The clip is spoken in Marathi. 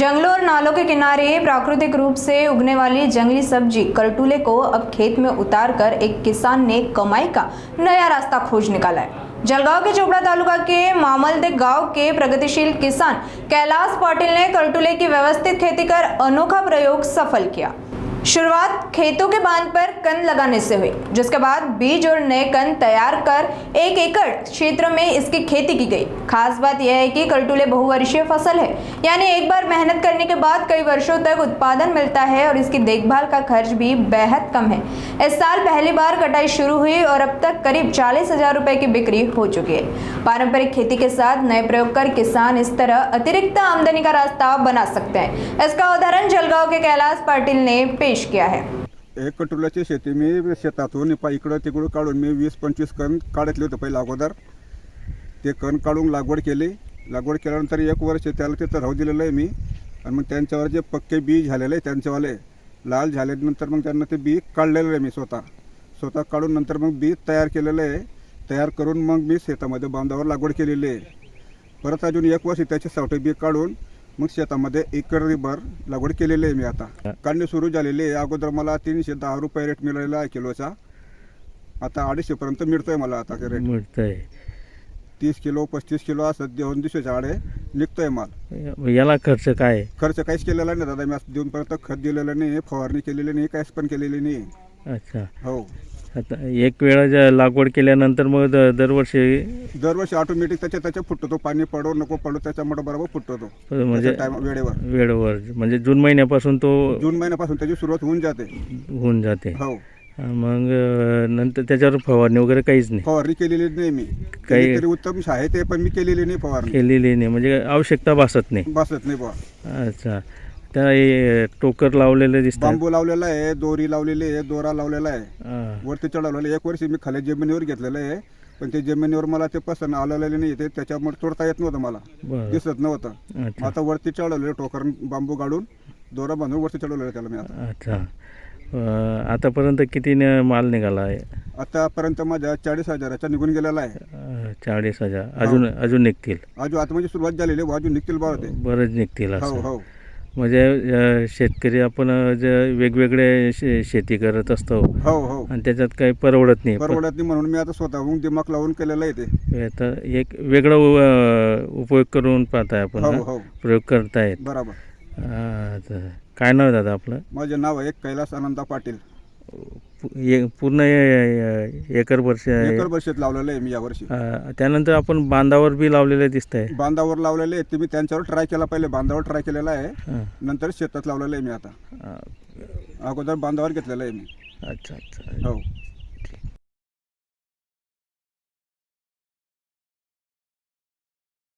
जंगलों और नालों के किनारे प्राकृतिक रूप से उगने वाली जंगली सब्जी करटुले को अब खेत में उतारकर एक किसान ने कमाई का नया रास्ता खोज निकाला है। जलगांव के चोपड़ा तालुका के मामलदे गांव के प्रगतिशील किसान कैलाश पाटिल ने करटुले की व्यवस्थित खेती कर अनोखा प्रयोग सफल किया। शुरुआत खेतों के बांध पर कंद लगाने से हुई, जिसके बाद बीज और नए कंद तैयार कर 1 एकड़ क्षेत्र में इसकी खेती की गई। खास बात यह है कि करटुले बहुवर्षीय फसल है, यानी एक बार मेहनत करने के बाद कई वर्षों तक उत्पादन मिलता है और इसकी देखभाल का खर्च भी बेहद कम है। इस साल पहली बार कटाई शुरू हुई और अब तक करीब 40,000 रुपए की बिक्री हो चुकी है। पारंपरिक खेती के साथ नए प्रयोग कर किसान इस तरह अतिरिक्त आमदनी का रास्ता बना सकते हैं। इसका उदाहरण जलगांव के कैलाश पाटिल ने पेश किया है। एक करटुल्याची शेती मी शेतातून इकडं तिकडं काढून मी 20-25 कण काढतले होते पहिले अगोदर। ते कण काढून लागवड केली। लागवड केल्यानंतर 1 वर्ष त्याला तिथं राहू दिलेलं आहे मी। आणि मग त्यांच्यावर जे पक्के बी झालेले त्यांच्यावाले लाल झाल्यानंतर मग त्यांना ते बी काढलेलं आहे मी स्वतः काढून नंतर मग बी तयार केलेलं आहे। तयार करून मग मी शेतामध्ये बांधावर लागवड केलेली आहे। परत अजून 1 वर्ष त्याचे सावटे बी काढून मग शेतामध्ये एकरभर लागवड केलेली आहे मी। आता काढणी सुरू झालेली आहे। अगोदर मला 310 रुपये रेट मिळालेला आहे किलोचा। आता 250 पर्यंत मिळतोय मला आता रेट मिळतंय। 30 किलो 35 किलो असं 2 दिवसाच्या आडे निघतोय माल। याला खर्च काय? खर्च काहीच केलेला नाही दादा। मी आज देऊनपर्यंत खत दिलेलं नाही, फवारणी केलेली नाही, काहीच पण केलेली नाही। अच्छा, हो। आता एक वेळा लागवड केल्यानंतर मग दरवर्षी ऑटोमॅटिक त्याच्या फुटतो तो। पाणी पडो नको पडो त्याच्यामुळे बरोबर फुटतो तो। म्हणजे वेळेवर म्हणजे जून महिन्यापासून त्याची सुरुवात होऊन जाते। हो। मग नंतर त्याच्यावर फवारणी वगैरे काहीच नाही? फवारणी केलेली नाही मी। काही उत्तम आहे ते पण मी केलेली नाही फवारणी। म्हणजे आवश्यकता भासत नाही बुवा। अच्छा, त्या टोकर लावलेले दिसतात, बांबू लावलेला आहे, दोरी लावलेली आहे, दोरा लावलेला आहे, वरती चढवलेला आहे। 1 वर्ष मी खाली जमिनीवर घेतलेलं आहे, पण ते जमिनीवर मला ते पसंत आलेलं नाही, ते त्याच्यामुळे तोडता येत नव्हतं, मला दिसत नव्हतं। आता वरती चढवलेलं टोकर बांबू काढून दोरा बांधून वरती चढवलेलं त्याला मी आता। अच्छा, आतापर्यंत किती माल निघाला आहे? आतापर्यंत माझ्या 40,000चा निघून गेलेला आहे। 40,000 अजून निघतील? अजून आता म्हणजे सुरुवात झालेली आहे, अजून निघतील बरेच निघतील। हो हो। म्हणजे शेतकरी आपण जे वेगवेगळे शेती करत असतो, हो हो, आणि त्याच्यात काही परवडत नाही म्हणून मी आता स्वतःहून दिमाग लावून केलेलं आहे ते। आता एक वेगळा उपयोग करून पाहताय आपण। हो हो, प्रयोग करतायत बरोबर। काय नाव आहे दादा आपलं? माझे नाव आहे कैलास आनंदा पाटील। पूर्ण एकर शेत लावलेलं आहे मी यावर्षी। त्यानंतर आपण बांधावर बी लावलेले दिसत आहे? बांधावर लावलेले आहे, मी त्यांच्यावर ट्राय केला, पहिले बांधावर ट्राय केलेला आहे, नंतर शेतात लावलेलं आहे मी। आता अगोदर बांधावर घेतलेलं आहे मी। अच्छा अच्छा, हो।